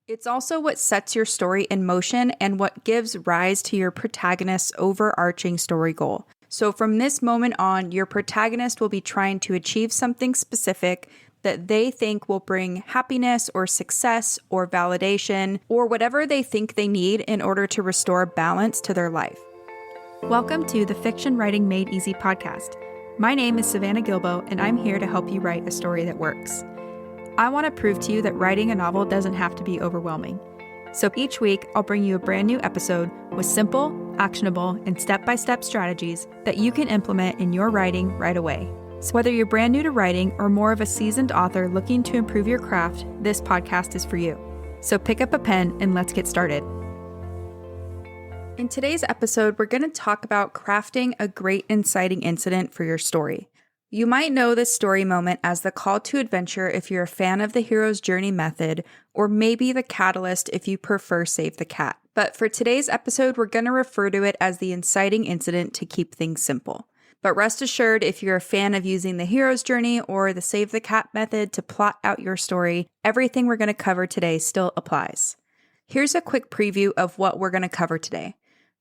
It's also what sets your story in motion and what gives rise to your protagonist's overarching story goal. So from this moment on, your protagonist will be trying to achieve something specific that they think will bring happiness or success or validation or whatever they think they need in order to restore balance to their life. Welcome to the Fiction Writing Made Easy podcast. My name is Savannah Gilbo, and I'm here to help you write a story that works. I want to prove to you that writing a novel doesn't have to be overwhelming. So each week, I'll bring you a brand new episode with simple, actionable, and step-by-step strategies that you can implement in your writing right away. So whether you're brand new to writing or more of a seasoned author looking to improve your craft, this podcast is for you. So pick up a pen and let's get started. In today's episode, we're going to talk about crafting a great inciting incident for your story. You might know this story moment as the call to adventure if you're a fan of the hero's journey method, or maybe the catalyst if you prefer Save the Cat. But for today's episode, we're going to refer to it as the inciting incident to keep things simple. But rest assured, if you're a fan of using the hero's journey or the Save the Cat method to plot out your story, everything we're going to cover today still applies. Here's a quick preview of what we're going to cover today.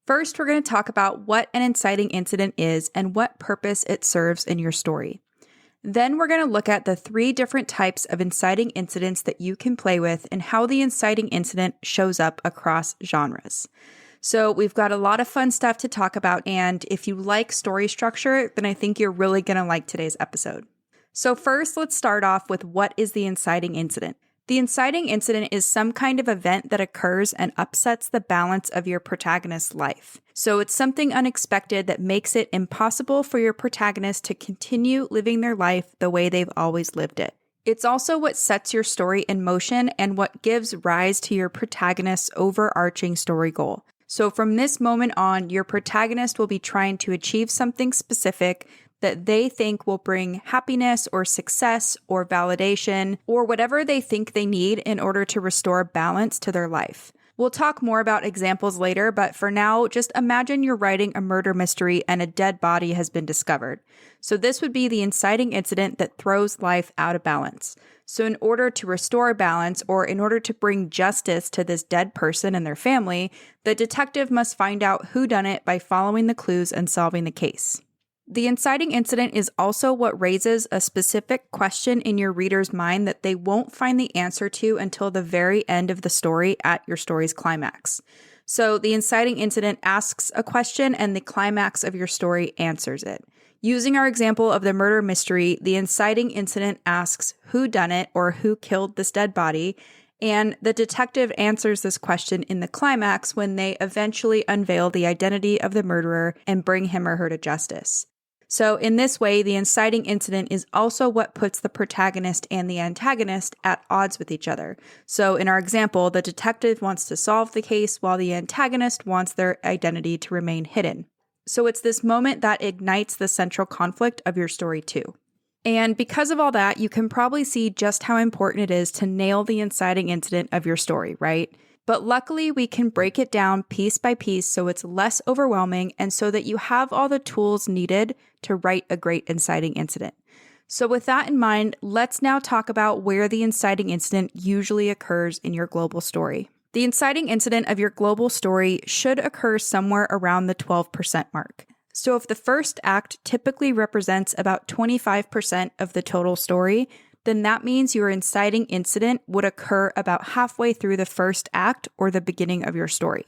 First, we're going to talk about what an inciting incident is and what purpose it serves in your story. Then we're going to look at the 3 different types of inciting incidents that you can play with and how the inciting incident shows up across genres. So we've got a lot of fun stuff to talk about, and if you like story structure, then I think you're really going to like today's episode. So first, let's start off with what is the inciting incident. The inciting incident is some kind of event that occurs and upsets the balance of your protagonist's life. So it's something unexpected that makes it impossible for your protagonist to continue living their life the way they've always lived it. It's also what sets your story in motion and what gives rise to your protagonist's overarching story goal. So from this moment on, your protagonist will be trying to achieve something specific that they think will bring happiness or success or validation or whatever they think they need in order to restore balance to their life. We'll talk more about examples later, but for now, just imagine you're writing a murder mystery and a dead body has been discovered. So this would be the inciting incident that throws life out of balance. So in order to restore balance or in order to bring justice to this dead person and their family, the detective must find out who done it by following the clues and solving the case. The inciting incident is also what raises a specific question in your reader's mind that they won't find the answer to until the very end of the story at your story's climax. So the inciting incident asks a question and the climax of your story answers it. Using our example of the murder mystery, the inciting incident asks who done it or who killed this dead body, and the detective answers this question in the climax when they eventually unveil the identity of the murderer and bring him or her to justice. So in this way, the inciting incident is also what puts the protagonist and the antagonist at odds with each other. So in our example, the detective wants to solve the case while the antagonist wants their identity to remain hidden. So it's this moment that ignites the central conflict of your story too. And because of all that, you can probably see just how important it is to nail the inciting incident of your story, right? But luckily, we can break it down piece by piece so it's less overwhelming and so that you have all the tools needed to write a great inciting incident. So with that in mind, let's now talk about where the inciting incident usually occurs in your global story. The inciting incident of your global story should occur somewhere around the 12% mark. So if the first act typically represents about 25% of the total story, then that means your inciting incident would occur about halfway through the first act or the beginning of your story.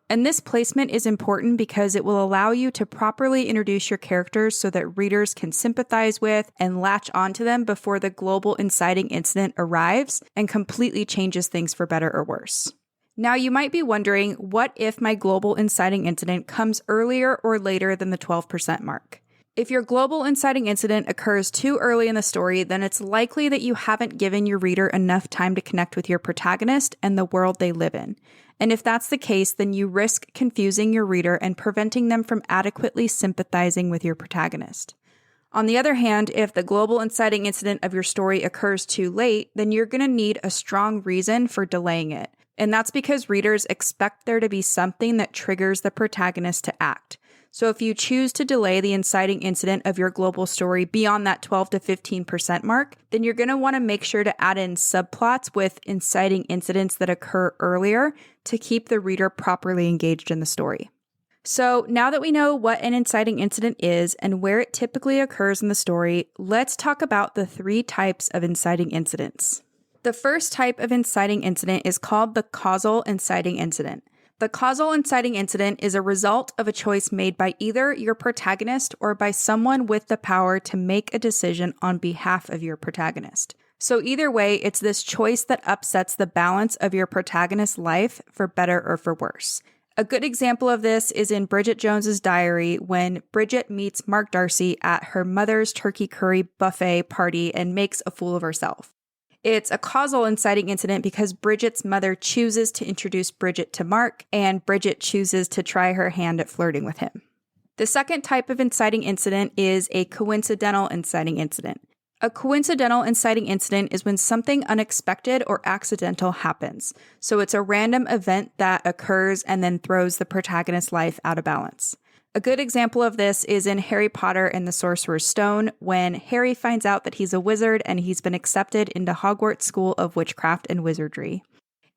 And this placement is important because it will allow you to properly introduce your characters so that readers can sympathize with and latch onto them before the global inciting incident arrives and completely changes things for better or worse. Now, you might be wondering, what if my global inciting incident comes earlier or later than the 12% mark? If your global inciting incident occurs too early in the story, then it's likely that you haven't given your reader enough time to connect with your protagonist and the world they live in. And if that's the case, then you risk confusing your reader and preventing them from adequately sympathizing with your protagonist. On the other hand, if the global inciting incident of your story occurs too late, then you're going to need a strong reason for delaying it. And that's because readers expect there to be something that triggers the protagonist to act. So if you choose to delay the inciting incident of your global story beyond that 12 to 15% mark, then you're going to want to make sure to add in subplots with inciting incidents that occur earlier to keep the reader properly engaged in the story. So now that we know what an inciting incident is and where it typically occurs in the story, let's talk about the 3 types of inciting incidents. The first type of inciting incident is called the causal inciting incident. The causal inciting incident is a result of a choice made by either your protagonist or by someone with the power to make a decision on behalf of your protagonist. So either way, it's this choice that upsets the balance of your protagonist's life for better or for worse. A good example of this is in Bridget Jones's Diary when Bridget meets Mark Darcy at her mother's turkey curry buffet party and makes a fool of herself. It's a causal inciting incident because Bridget's mother chooses to introduce Bridget to Mark, and Bridget chooses to try her hand at flirting with him. The second type of inciting incident is a coincidental inciting incident. A coincidental inciting incident is when something unexpected or accidental happens. So it's a random event that occurs and then throws the protagonist's life out of balance. A good example of this is in Harry Potter and the Sorcerer's Stone, when Harry finds out that he's a wizard and he's been accepted into Hogwarts School of Witchcraft and Wizardry.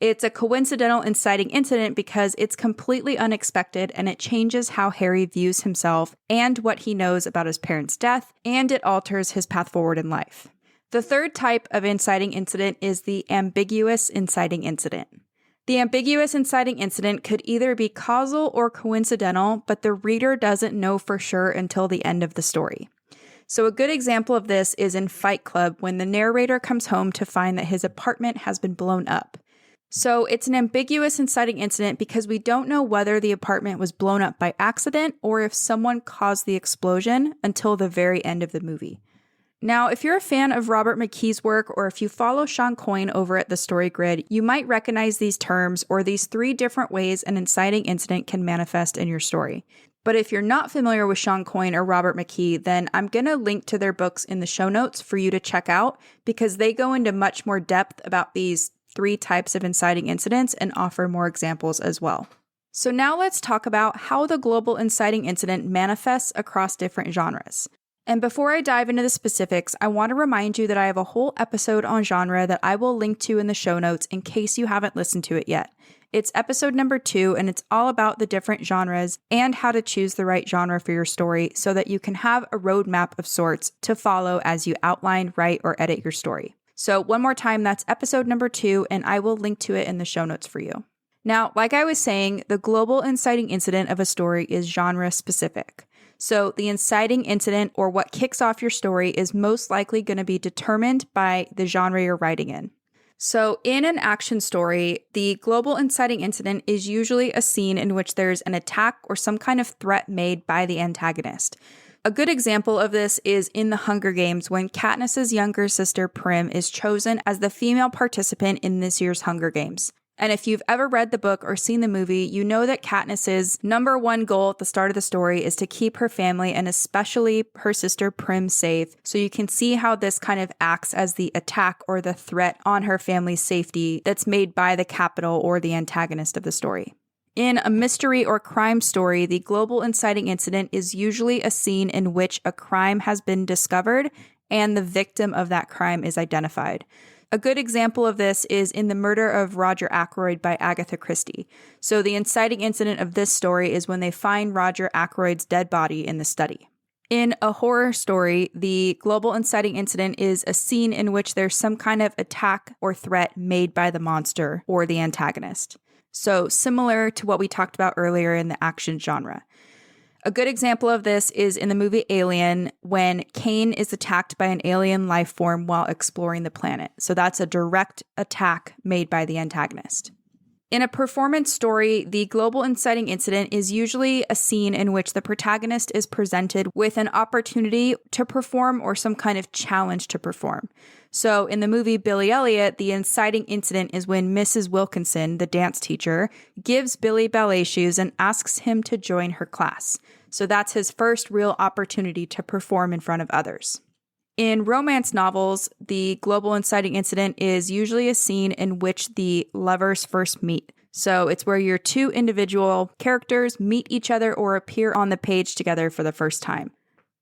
It's a coincidental inciting incident because it's completely unexpected and it changes how Harry views himself and what he knows about his parents' death, and it alters his path forward in life. The third type of inciting incident is the ambiguous inciting incident. The ambiguous inciting incident could either be causal or coincidental, but the reader doesn't know for sure until the end of the story. So a good example of this is in Fight Club when the narrator comes home to find that his apartment has been blown up. So it's an ambiguous inciting incident because we don't know whether the apartment was blown up by accident or if someone caused the explosion until the very end of the movie. Now, if you're a fan of Robert McKee's work or if you follow Sean Coyne over at the Story Grid, you might recognize these terms or these 3 different ways an inciting incident can manifest in your story. But if you're not familiar with Sean Coyne or Robert McKee, then I'm going to link to their books in the show notes for you to check out because they go into much more depth about these 3 types of inciting incidents and offer more examples as well. So now let's talk about how the global inciting incident manifests across different genres. And before I dive into the specifics, I want to remind you that I have a whole episode on genre that I will link to in the show notes in case you haven't listened to it yet. It's episode number 2, and it's all about the different genres and how to choose the right genre for your story so that you can have a roadmap of sorts to follow as you outline, write, or edit your story. So one more time, that's episode number 2, and I will link to it in the show notes for you. Now, like I was saying, the global inciting incident of a story is genre specific. So the inciting incident or what kicks off your story is most likely going to be determined by the genre you're writing in. So in an action story, the global inciting incident is usually a scene in which there's an attack or some kind of threat made by the antagonist. A good example of this is in The Hunger Games when Katniss's younger sister Prim is chosen as the female participant in this year's Hunger Games. And if you've ever read the book or seen the movie, you know that Katniss's number 1 goal at the start of the story is to keep her family and especially her sister Prim safe. So you can see how this kind of acts as the attack or the threat on her family's safety that's made by the capital or the antagonist of the story. In a mystery or crime story, the global inciting incident is usually a scene in which a crime has been discovered and the victim of that crime is identified. A good example of this is in The Murder of Roger Ackroyd by Agatha Christie. So the inciting incident of this story is when they find Roger Ackroyd's dead body in the study. In a horror story, the global inciting incident is a scene in which there's some kind of attack or threat made by the monster or the antagonist. So similar to what we talked about earlier in the action genre. A good example of this is in the movie Alien when Kane is attacked by an alien life form while exploring the planet. So that's a direct attack made by the antagonist. In a performance story, the global inciting incident is usually a scene in which the protagonist is presented with an opportunity to perform or some kind of challenge to perform. So in the movie Billy Elliot, the inciting incident is when Mrs. Wilkinson, the dance teacher, gives Billy ballet shoes and asks him to join her class. So that's his first real opportunity to perform in front of others. In romance novels, the global inciting incident is usually a scene in which the lovers first meet. So it's where your two individual characters meet each other or appear on the page together for the first time.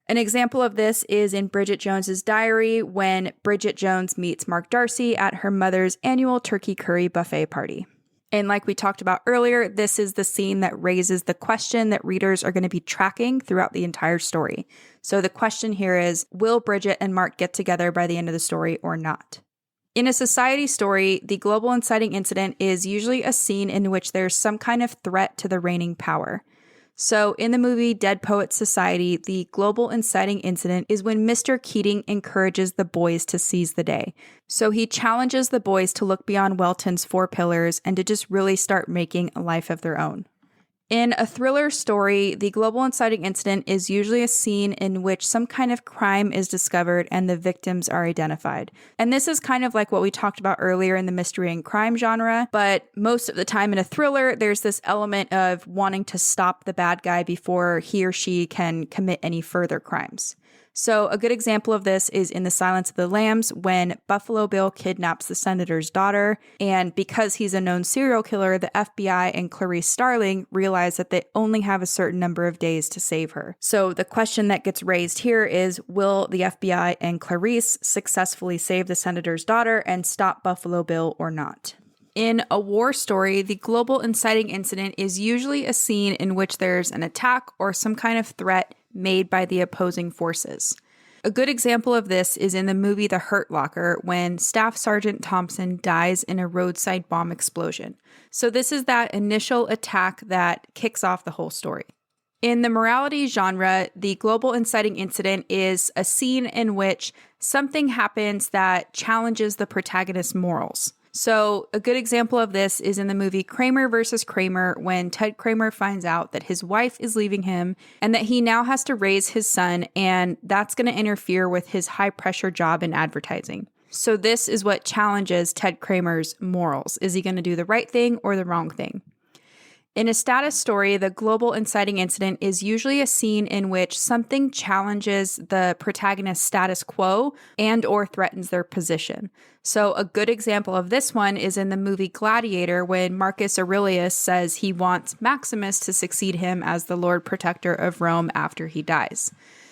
An example of this is in Bridget Jones's Diary when Bridget Jones meets Mark Darcy at her mother's annual turkey curry buffet party. And like we talked about earlier, this is the scene that raises the question that readers are going to be tracking throughout the entire story. So the question here is, will Bridget and Mark get together by the end of the story or not? In a society story, the global inciting incident is usually a scene in which there's some kind of threat to the reigning power. So in the movie Dead Poets Society, the global inciting incident is when Mr. Keating encourages the boys to seize the day. So he challenges the boys to look beyond Welton's 4 pillars and to just really start making a life of their own. In a thriller story, the global inciting incident is usually a scene in which some kind of crime is discovered and the victims are identified. And this is kind of like what we talked about earlier in the mystery and crime genre, but most of the time in a thriller, there's this element of wanting to stop the bad guy before he or she can commit any further crimes. So a good example of this is in The Silence of the Lambs when Buffalo Bill kidnaps the senator's daughter, and because he's a known serial killer, the FBI and Clarice Starling realize that they only have a certain number of days to save her. So the question that gets raised here is, will the FBI and Clarice successfully save the senator's daughter and stop Buffalo Bill or not? In a war story, the global inciting incident is usually a scene in which there's an attack or some kind of threat made by the opposing forces. A good example of this is in the movie The Hurt Locker when Staff Sergeant Thompson dies in a roadside bomb explosion. So this is that initial attack that kicks off the whole story. In the morality genre, the global inciting incident is a scene in which something happens that challenges the protagonist's morals. So a good example of this is in the movie Kramer versus Kramer when Ted Kramer finds out that his wife is leaving him and that he now has to raise his son, and that's going to interfere with his high-pressure job in advertising. So this is what challenges Ted Kramer's morals. Is he going to do the right thing or the wrong thing? In a status story, the global inciting incident is usually a scene in which something challenges the protagonist's status quo and or threatens their position. So a good example of this one is in the movie Gladiator when Marcus Aurelius says he wants Maximus to succeed him as the Lord Protector of Rome after he dies.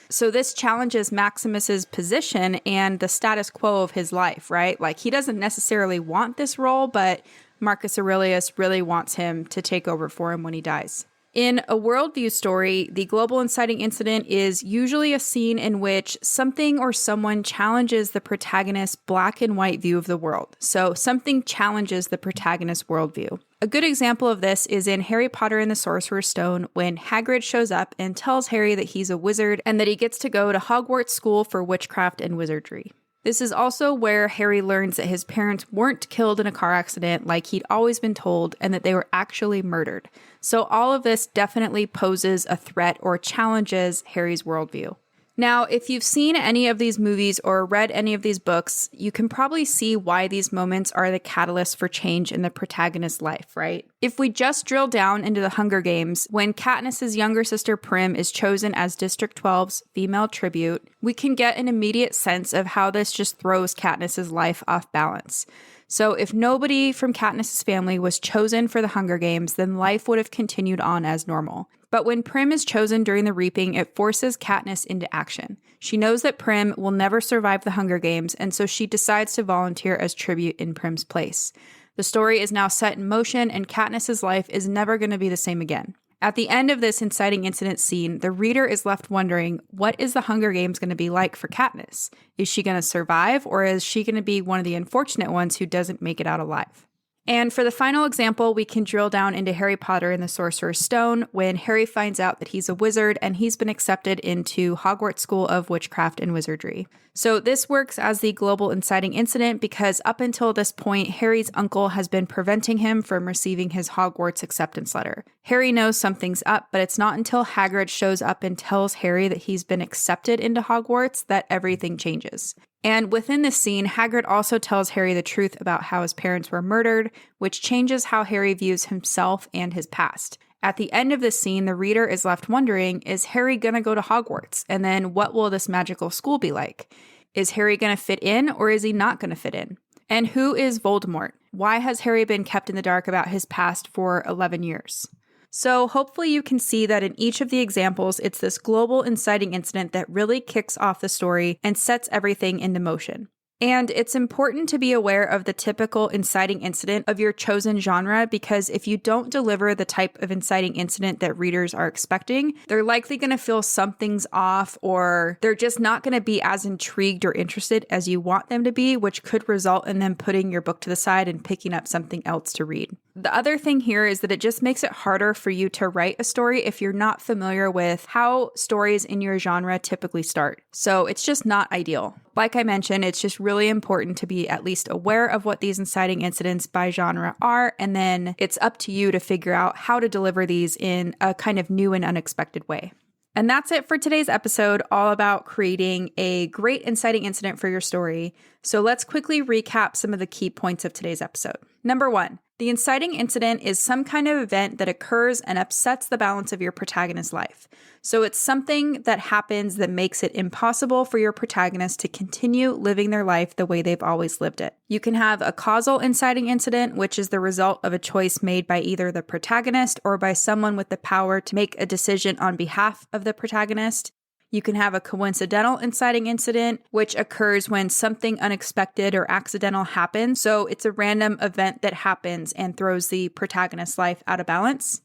So this challenges Maximus's position and the status quo of his life, right? Like he doesn't necessarily want this role, but Marcus Aurelius really wants him to take over for him when he dies. In a worldview story, the global inciting incident is usually a scene in which something or someone challenges the protagonist's black and white view of the world. So something challenges the protagonist's worldview. A good example of this is in Harry Potter and the Sorcerer's Stone when Hagrid shows up and tells Harry that he's a wizard and that he gets to go to Hogwarts School for Witchcraft and Wizardry. This is also where Harry learns that his parents weren't killed in a car accident like he'd always been told and that they were actually murdered. So all of this definitely poses a threat or challenges Harry's worldview. Now, if you've seen any of these movies or read any of these books, you can probably see why these moments are the catalyst for change in the protagonist's life, right? If we just drill down into the Hunger Games, when Katniss's younger sister Prim is chosen as District 12's female tribute, we can get an immediate sense of how this just throws Katniss's life off balance. So if nobody from Katniss's family was chosen for the Hunger Games, then life would have continued on as normal. But when Prim is chosen during the reaping, it forces Katniss into action. She knows that Prim will never survive the Hunger Games, and so she decides to volunteer as tribute in Prim's place. The story is now set in motion, and Katniss's life is never going to be the same again. At the end of this inciting incident scene, the reader is left wondering, what is the Hunger Games going to be like for Katniss? Is she going to survive, or is she going to be one of the unfortunate ones who doesn't make it out alive? And for the final example, we can drill down into Harry Potter and the Sorcerer's Stone when Harry finds out that he's a wizard and he's been accepted into Hogwarts School of Witchcraft and Wizardry. So this works as the global inciting incident because up until this point, Harry's uncle has been preventing him from receiving his Hogwarts acceptance letter. Harry knows something's up, but it's not until Hagrid shows up and tells Harry that he's been accepted into Hogwarts that everything changes. And within this scene, Hagrid also tells Harry the truth about how his parents were murdered, which changes how Harry views himself and his past. At the end of this scene, the reader is left wondering, is Harry gonna go to Hogwarts? And then what will this magical school be like? Is Harry going to fit in or is he not going to fit in? And who is Voldemort? Why has Harry been kept in the dark about his past for 11 years? So hopefully you can see that in each of the examples, it's this global inciting incident that really kicks off the story and sets everything into motion. And it's important to be aware of the typical inciting incident of your chosen genre, because if you don't deliver the type of inciting incident that readers are expecting, they're likely going to feel something's off, or they're just not going to be as intrigued or interested as you want them to be, which could result in them putting your book to the side and picking up something else to read. The other thing here is that it just makes it harder for you to write a story if you're not familiar with how stories in your genre typically start. So it's just not ideal. Like I mentioned, it's just really important to be at least aware of what these inciting incidents by genre are, and then it's up to you to figure out how to deliver these in a kind of new and unexpected way. And that's it for today's episode, all about creating a great inciting incident for your story. So let's quickly recap some of the key points of today's episode. Number 1, the inciting incident is some kind of event that occurs and upsets the balance of your protagonist's life. So it's something that happens that makes it impossible for your protagonist to continue living their life the way they've always lived it. You can have a causal inciting incident, which is the result of a choice made by either the protagonist or by someone with the power to make a decision on behalf of the protagonist. You can have a coincidental inciting incident, which occurs when something unexpected or accidental happens. So it's a random event that happens and throws the protagonist's life out of balance.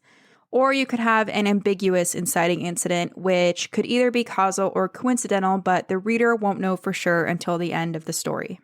Or you could have an ambiguous inciting incident, which could either be causal or coincidental, but the reader won't know for sure until the end of the story.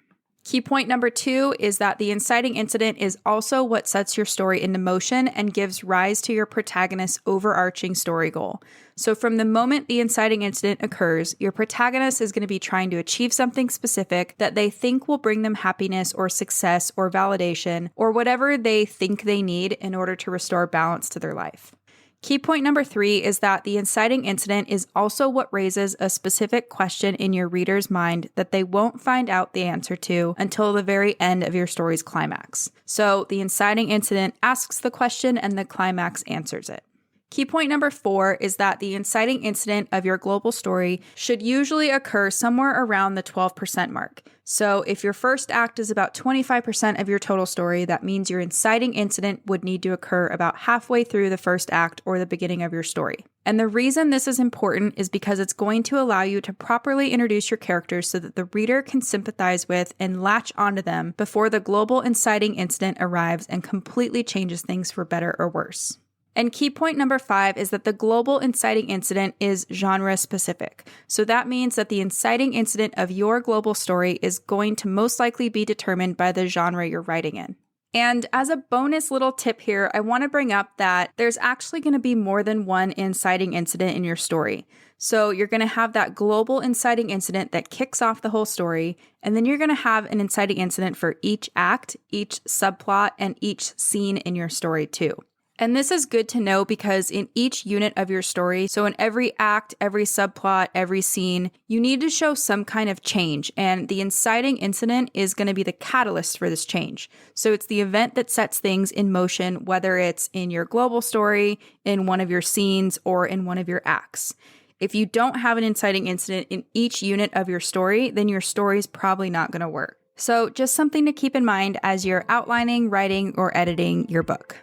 Key point number 2 is that the inciting incident is also what sets your story into motion and gives rise to your protagonist's overarching story goal. So from the moment the inciting incident occurs, your protagonist is going to be trying to achieve something specific that they think will bring them happiness or success or validation or whatever they think they need in order to restore balance to their life. Key point number 3 is that the inciting incident is also what raises a specific question in your reader's mind that they won't find out the answer to until the very end of your story's climax. So the inciting incident asks the question and the climax answers it. Key point number 4 is that the inciting incident of your global story should usually occur somewhere around the 12% mark. So if your first act is about 25% of your total story, that means your inciting incident would need to occur about halfway through the first act or the beginning of your story. And the reason this is important is because it's going to allow you to properly introduce your characters so that the reader can sympathize with and latch onto them before the global inciting incident arrives and completely changes things for better or worse. And key point number 5 is that the global inciting incident is genre specific. So that means that the inciting incident of your global story is going to most likely be determined by the genre you're writing in. And as a bonus little tip here, I want to bring up that there's actually going to be more than one inciting incident in your story. So you're going to have that global inciting incident that kicks off the whole story, and then you're going to have an inciting incident for each act, each subplot, and each scene in your story too. And this is good to know because in each unit of your story, so in every act, every subplot, every scene, you need to show some kind of change. And the inciting incident is going to be the catalyst for this change. So it's the event that sets things in motion, whether it's in your global story, in one of your scenes, or in one of your acts. If you don't have an inciting incident in each unit of your story, then your story is probably not going to work. So just something to keep in mind as you're outlining, writing, or editing your book.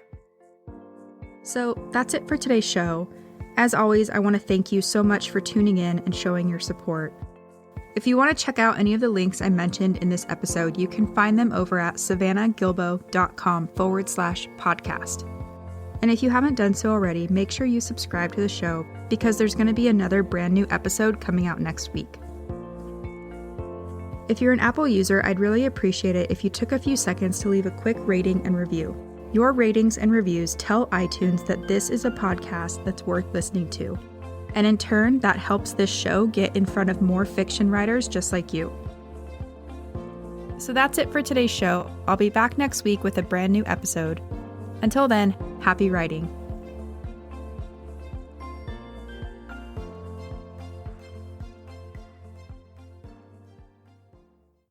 So that's it for today's show. As always, I want to thank you so much for tuning in and showing your support. If you want to check out any of the links I mentioned in this episode, you can find them over at savannahgilbo.com/podcast. And if you haven't done so already, make sure you subscribe to the show because there's going to be another brand new episode coming out next week. If you're an Apple user, I'd really appreciate it if you took a few seconds to leave a quick rating and review. Your ratings and reviews tell iTunes that this is a podcast that's worth listening to. And in turn, that helps this show get in front of more fiction writers just like you. So that's it for today's show. I'll be back next week with a brand new episode. Until then, happy writing.